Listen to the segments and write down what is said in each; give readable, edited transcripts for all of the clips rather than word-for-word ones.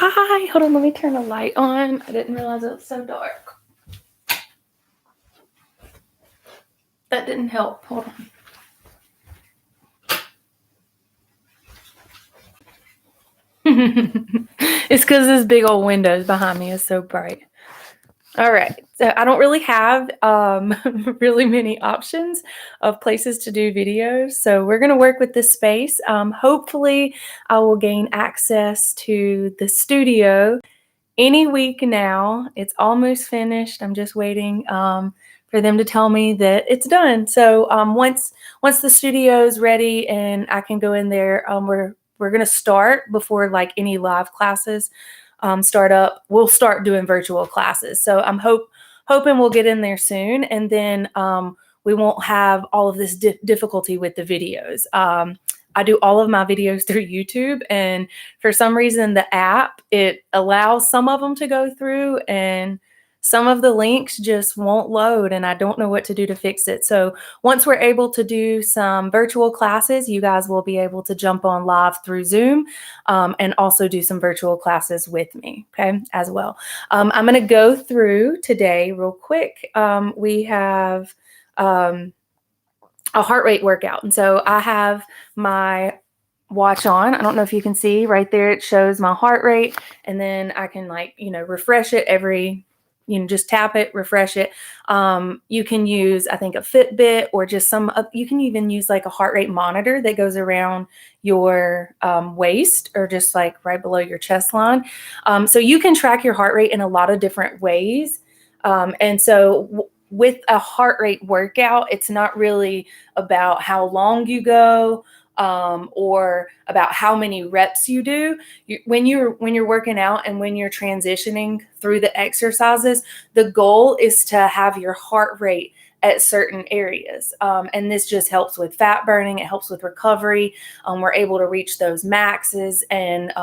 Hi, hold on, let me turn the light on. I didn't realize it was so dark. That didn't help. Hold on. It's because this big old window behind me is so bright. All right, so I don't really have really many options of places to do videos, so we're going to work with this space. Hopefully, I will gain access to the studio any week now. It's almost finished. I'm just waiting for them to tell me that it's done. So once the studio is ready and I can go in there, we're going to start before like any live classes start up. We'll start doing virtual classes. So I'm hoping we'll get in there soon, and then we won't have all of this difficulty with the videos. I do all of my videos through YouTube, and for some reason the app, it allows some of them to go through and some of the links just won't load, and I don't know what to do to fix it. So once we're able to do some virtual classes, you guys will be able to jump on live through Zoom and also do some virtual classes with me, okay, as well. I'm going to go through today real quick. We have a heart rate workout. And so I have my watch on. I don't know if you can see right there. It shows my heart rate, and then I can refresh it every, just tap it, refresh it. You can use, I think, a Fitbit or just you can even use like a heart rate monitor that goes around your waist or just like right below your chest line. So you can track your heart rate in a lot of different ways. And so with a heart rate workout, it's not really about how long you go or about how many reps you do. When you're working out and when you're transitioning through the exercises, the goal is to have your heart rate at certain areas. And this just helps with fat burning. It helps with recovery. We're able to reach those maxes and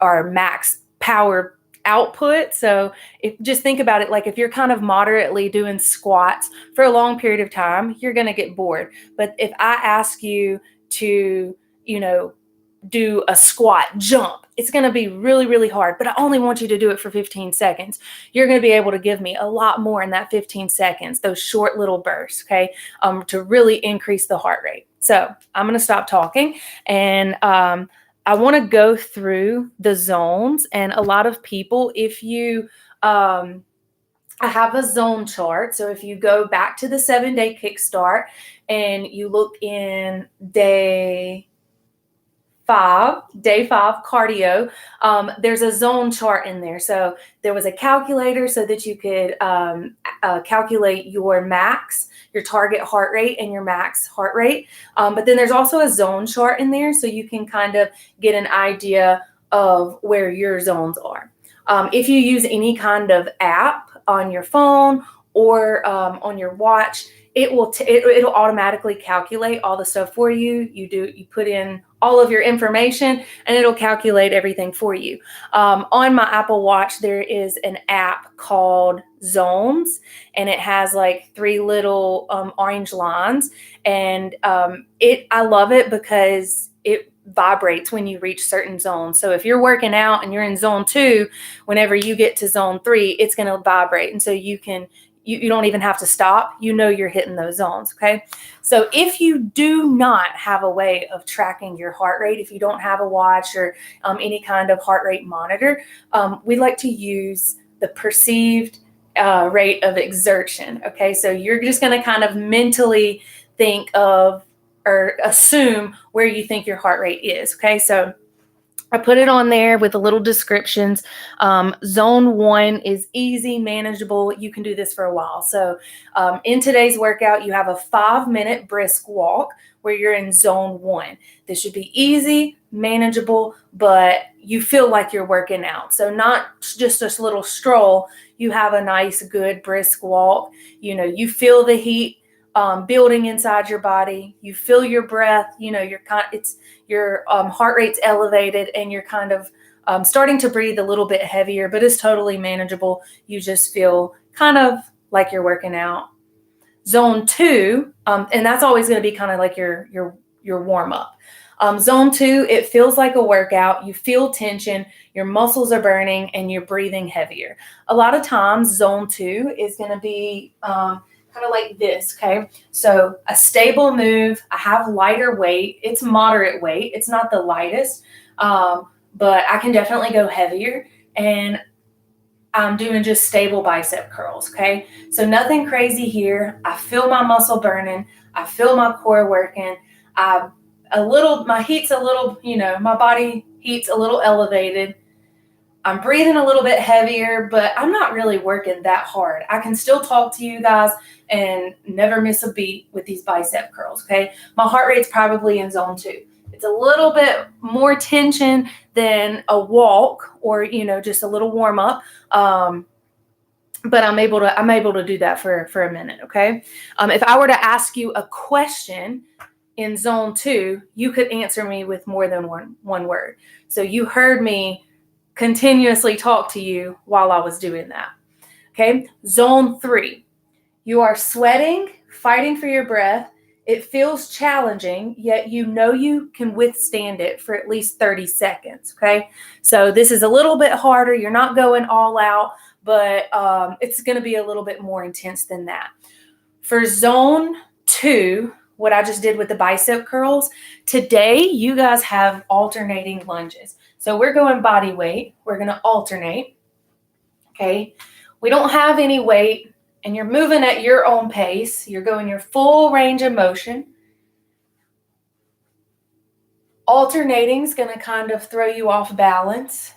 our max power output. So just think about it, like if you're kind of moderately doing squats for a long period of time, you're going to get bored. But if I ask you to, do a squat jump, it's going to be really, really hard, but I only want you to do it for 15 seconds. You're going to be able to give me a lot more in that 15 seconds, those short little bursts, okay, to really increase the heart rate. So I'm going to stop talking, and I want to go through the zones. And a lot of people, if you, I have a zone chart. So if you go back to the 7-day kickstart and you look in day 5 cardio, there's a zone chart in there. So there was a calculator so that you could calculate your max, your target heart rate and your max heart rate. But then there's also a zone chart in there so you can kind of get an idea of where your zones are. If you use any kind of app on your phone or on your watch, it'll automatically calculate all the stuff for you. You put in all of your information and it'll calculate everything for you. On my Apple Watch, there is an app called Zones, and it has like 3 little orange lines, and I love it because it vibrates when you reach certain zones. So if you're working out and you're in zone 2, whenever you get to zone 3, it's going to vibrate, and so you don't even have to stop. You're hitting those zones, okay? So if you do not have a way of tracking your heart rate, if you don't have a watch or any kind of heart rate monitor, we like to use the perceived rate of exertion, okay? So you're just going to kind of mentally think of or assume where you think your heart rate is, okay? So I put it on there with the little descriptions. Zone 1 is easy, manageable. You can do this for a while. So in today's workout, you have a 5-minute brisk walk where you're in zone 1. This should be easy, manageable, but you feel like you're working out. So not just a little stroll. You have a nice, good brisk walk. You feel the heat building inside your body. You feel your breath. Your heart rate's elevated, and you're kind of starting to breathe a little bit heavier, but it's totally manageable. You just feel kind of like you're working out. Zone 2, and that's always going to be kind of like your warm up. Zone 2, it feels like a workout. You feel tension, your muscles are burning, and you're breathing heavier. A lot of times, Zone 2 is going to be kind of like this, okay? So a stable move. I have lighter weight. It's moderate weight. It's not the lightest, but I can definitely go heavier. And I'm doing just stable bicep curls, okay? So nothing crazy here. I feel my muscle burning. I feel my core working. My heat's a little, my body heat's a little elevated. I'm breathing a little bit heavier, but I'm not really working that hard. I can still talk to you guys and never miss a beat with these bicep curls, okay? My heart rate's probably in zone 2. It's a little bit more tension than a walk or, just a little warm up. But I'm able to do that for a minute, okay? If I were to ask you a question in zone 2, you could answer me with more than one word. So you heard me continuously talk to you while I was doing that, okay? Zone 3, you are sweating, fighting for your breath. It feels challenging, yet you can withstand it for at least 30 seconds, okay? So this is a little bit harder. You're not going all out, but it's going to be a little bit more intense than that. For zone 2, what I just did with the bicep curls, today you guys have alternating lunges. So we're going body weight. We're going to alternate, okay? We don't have any weight, and you're moving at your own pace. You're going your full range of motion. Alternating is going to kind of throw you off balance.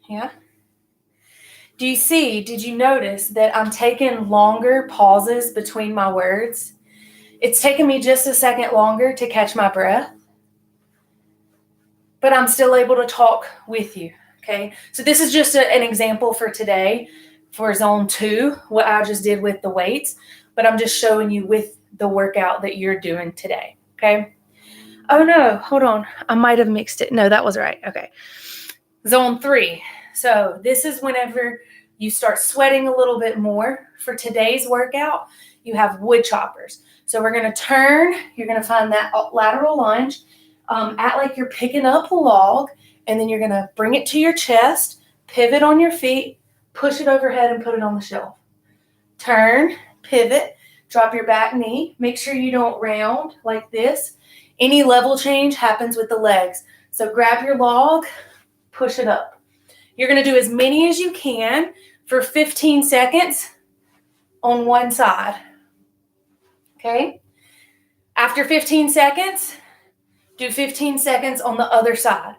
Yeah. Did you notice that I'm taking longer pauses between my words? It's taken me just a second longer to catch my breath, but I'm still able to talk with you, okay? So this is just an example for today for zone 2, what I just did with the weights, but I'm just showing you with the workout that you're doing today, okay? Oh no, hold on. I might have mixed it. No, that was right. Okay. Zone 3. So this is whenever you start sweating a little bit more. For today's workout, you have wood choppers. So we're going to turn. You're going to find that lateral lunge. Act like you're picking up a log, and then you're going to bring it to your chest, pivot on your feet, push it overhead, and put it on the shelf. Turn, pivot, drop your back knee. Make sure you don't round like this. Any level change happens with the legs. So grab your log, push it up. You're going to do as many as you can for 15 seconds on one side. Okay? After 15 seconds, do 15 seconds on the other side.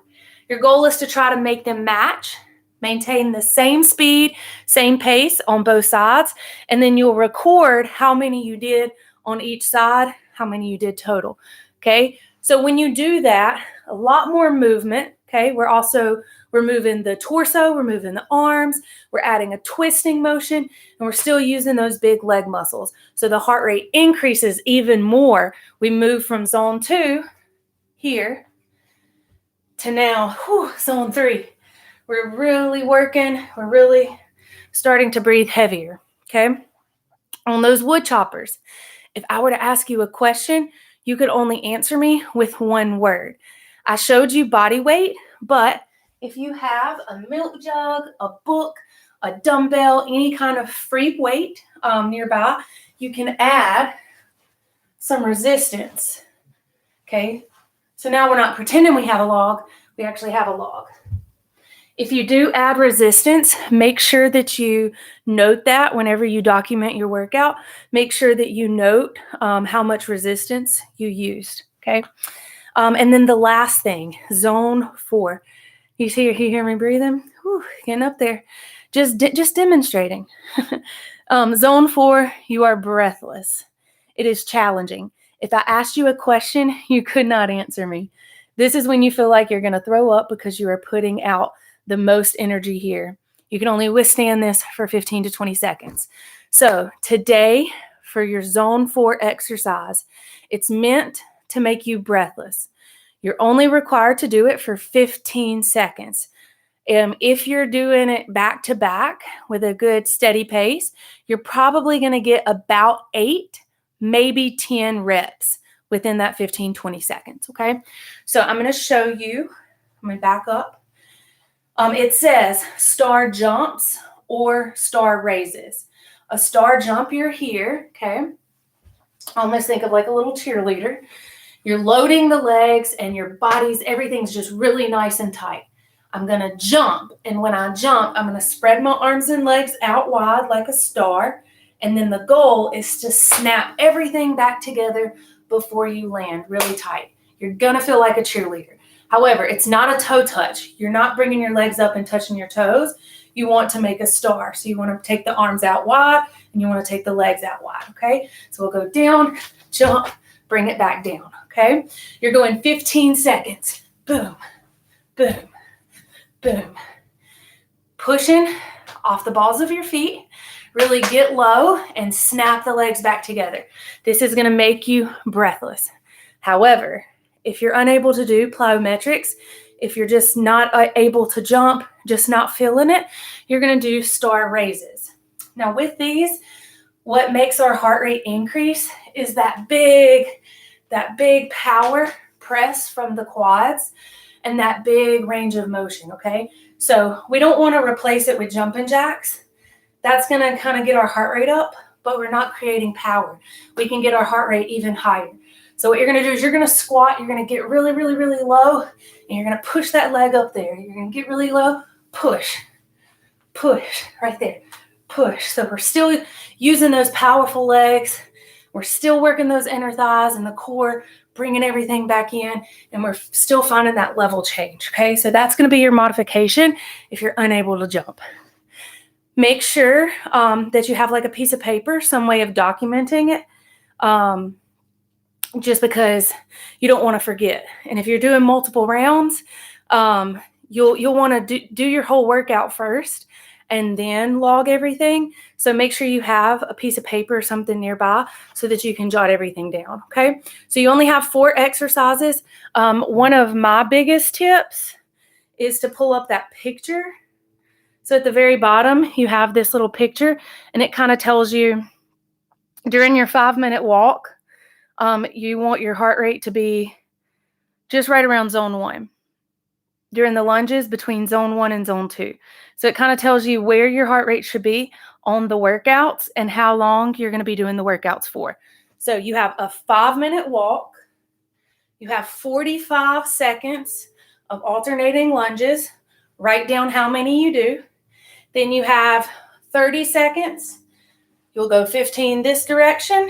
Your goal is to try to make them match, maintain the same speed, same pace on both sides, and then you'll record how many you did on each side, how many you did total. Okay? So when you do that, a lot more movement. Okay? We're moving the torso, we're moving the arms, we're adding a twisting motion, and we're still using those big leg muscles. So the heart rate increases even more. We move from zone 2 here to now zone 3. We're really working. We're really starting to breathe heavier, okay? On those wood choppers, if I were to ask you a question, you could only answer me with one word. I showed you body weight, but if you have a milk jug, a book, a dumbbell, any kind of free weight nearby, you can add some resistance, okay? So now we're not pretending we have a log, we actually have a log. If you do add resistance, make sure that you note that whenever you document your workout. Make sure that you note how much resistance you used, okay? And then the last thing, zone 4. You hear me breathing? Whew, getting up there. Just demonstrating. Zone 4, you are breathless. It is challenging. If I asked you a question, you could not answer me. This is when you feel like you're going to throw up because you are putting out the most energy here. You can only withstand this for 15 to 20 seconds. So today, for your zone 4 exercise, it's meant to make you breathless. You're only required to do it for 15 seconds. If you're doing it back to back with a good steady pace, you're probably going to get about 8, maybe 10 reps within that 15, 20 seconds, okay? So I'm going to show you. I'm going to back up. It says star jumps or star raises. A star jump, you're here, okay? Almost think of like a little cheerleader. You're loading the legs and your body's, everything's just really nice and tight. I'm going to jump, and when I jump, I'm going to spread my arms and legs out wide like a star, and then the goal is to snap everything back together before you land really tight. You're going to feel like a cheerleader. However, it's not a toe touch. You're not bringing your legs up and touching your toes. You want to make a star. So you want to take the arms out wide and you want to take the legs out wide, okay? So we'll go down, jump, bring it back down, okay? You're going 15 seconds. Boom, boom, boom. Pushing off the balls of your feet. Really get low and snap the legs back together. This is going to make you breathless. However, if you're unable to do plyometrics, if you're just not able to jump, just not feeling it, you're going to do star raises. Now with these, what makes our heart rate increase is that big power press from the quads and that big range of motion, okay? So we don't want to replace it with jumping jacks. That's going to kind of get our heart rate up, but we're not creating power. We can get our heart rate even higher. So what you're going to do is you're going to squat, you're going to get really, really, really low, and you're going to push that leg up there. You're going to get really low, push, right there, push. So we're still using those powerful legs. We're still working those inner thighs and the core, bringing everything back in, and we're still finding that level change, okay? So that's going to be your modification if you're unable to jump. Make sure that you have like a piece of paper, some way of documenting it. Just because you don't want to forget. And if you're doing multiple rounds, you'll want to do your whole workout first and then log everything. So make sure you have a piece of paper or something nearby so that you can jot everything down, okay? So you only have 4 exercises. One of my biggest tips is to pull up that picture. So at the very bottom, you have this little picture, and it kind of tells you during your 5-minute walk, you want your heart rate to be just right around zone 1. During the lunges, between zone 1 and zone 2. So it kind of tells you where your heart rate should be on the workouts and how long you're going to be doing the workouts for. So you have a 5-minute walk. You have 45 seconds of alternating lunges. Write down how many you do. Then you have 30 seconds. You'll go 15 this direction.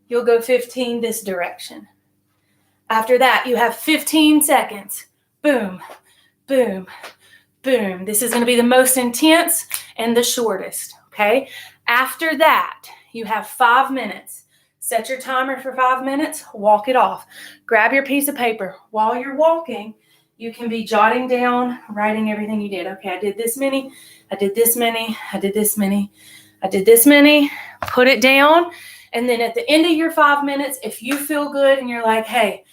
You'll go 15 this direction. After that, you have 15 seconds. Boom, boom, boom. This is going to be the most intense and the shortest, okay? After that, you have 5 minutes. Set your timer for 5 minutes. Walk it off. Grab your piece of paper. While you're walking, you can be jotting down, writing everything you did. Okay, I did this many. I did this many. I did this many. I did this many. Put it down. And then at the end of your 5 minutes, if you feel good and you're like, hey,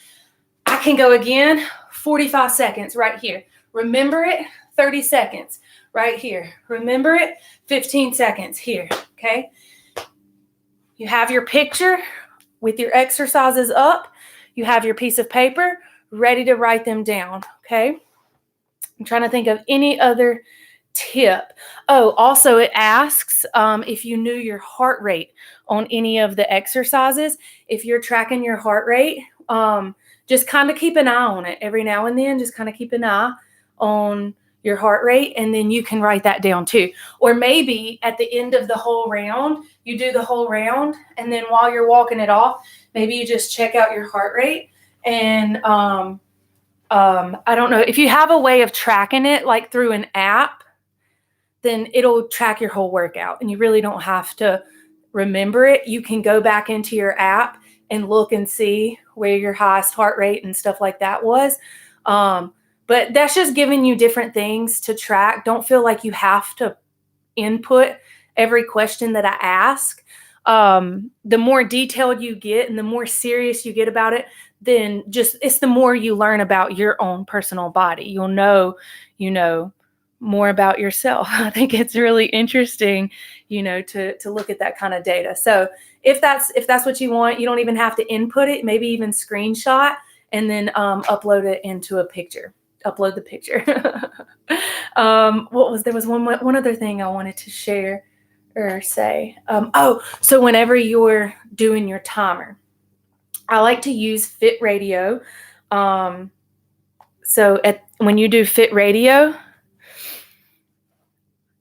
I can go again, 45 seconds right here. Remember it, 30 seconds right here. Remember it, 15 seconds here, okay? You have your picture with your exercises up. You have your piece of paper ready to write them down, okay? I'm trying to think of any other tip. Oh, also it asks if you knew your heart rate on any of the exercises. If you're tracking your heart rate, just kind of keep an eye on it every now and then. Just kind of keep an eye on your heart rate, and then you can write that down too. Or maybe at the end of the whole round, you do the whole round, and then while you're walking it off, maybe you just check out your heart rate. And I don't know, if you have a way of tracking it like through an app, then it'll track your whole workout and you really don't have to remember it. You can go back into your app and look and see where your highest heart rate and stuff like that was. But that's just giving you different things to track. Don't feel like you have to input every question that I ask. The more detailed you get and the more serious you get about it, then just it's the more you learn about your own personal body. You'll know, more about yourself. I think it's really interesting, to look at that kind of data. So if that's what you want, you don't even have to input it, maybe even screenshot and then upload it into a picture. Upload the picture. There was one other thing I wanted to share or say. So whenever you're doing your timer, I like to use FIIT Radio. So when you do FIIT Radio,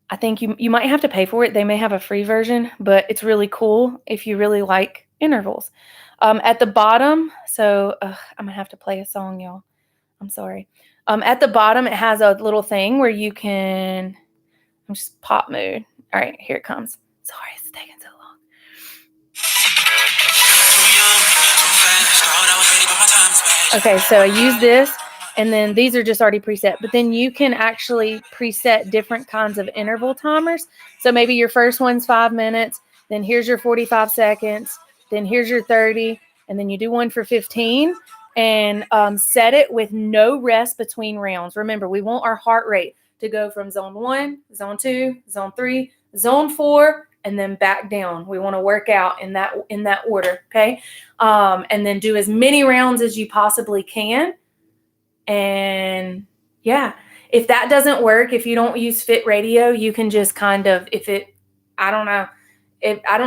I think you might have to pay for it. They may have a free version, but it's really cool if you really like intervals. At the bottom, so I'm going to have to play a song, y'all. I'm sorry. At the bottom, it has a little thing where you can, I'm just pop mood. All right, here it comes. Sorry, it's taking so long. Okay, so I use this, and then these are just already preset, but then you can actually preset different kinds of interval timers. So maybe your first one's 5 minutes, then here's your 45 seconds, then here's your 30, and then you do one for 15, and set it with no rest between rounds. Remember, we want our heart rate to go from zone 1, zone 2, zone 3, zone 4, and then back down. We want to work out in that order, okay? And then do as many rounds as you possibly can. And yeah, if that doesn't work, if you don't use FIIT Radio, you can just kind of, I don't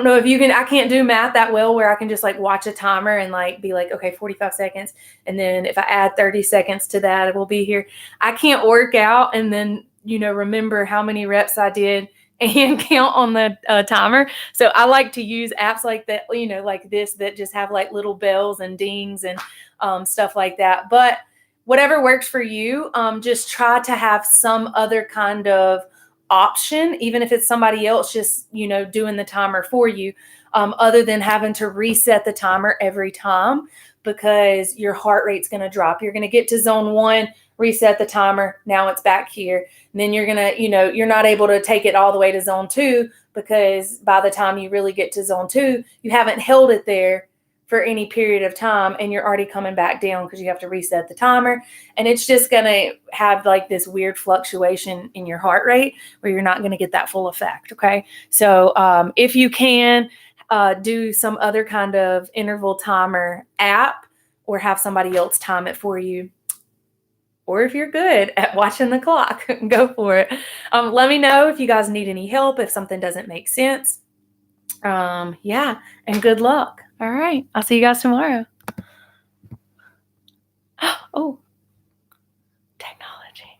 know if you can, I can't do math that well where I can just like watch a timer and like be like, okay, 45 seconds. And then if I add 30 seconds to that, it will be here. I can't work out and then, remember how many reps I did and count on the timer. So I like to use apps like that, like this, that just have like little bells and dings and stuff like that. But whatever works for you, just try to have some other kind of option, even if it's somebody else just, doing the timer for you, other than having to reset the timer every time, because your heart rate's going to drop. You're going to get to zone 1, reset the timer. Now it's back here. And then you're going to, you're not able to take it all the way to zone 2, because by the time you really get to zone 2, you haven't held it there for any period of time, and you're already coming back down because you have to reset the timer. And it's just going to have like this weird fluctuation in your heart rate where you're not going to get that full effect. Okay. So if you can do some other kind of interval timer app or have somebody else time it for you, or if you're good at watching the clock, go for it. Let me know if you guys need any help, if something doesn't make sense. Yeah, and good luck. All right, I'll see you guys tomorrow. Oh, technology.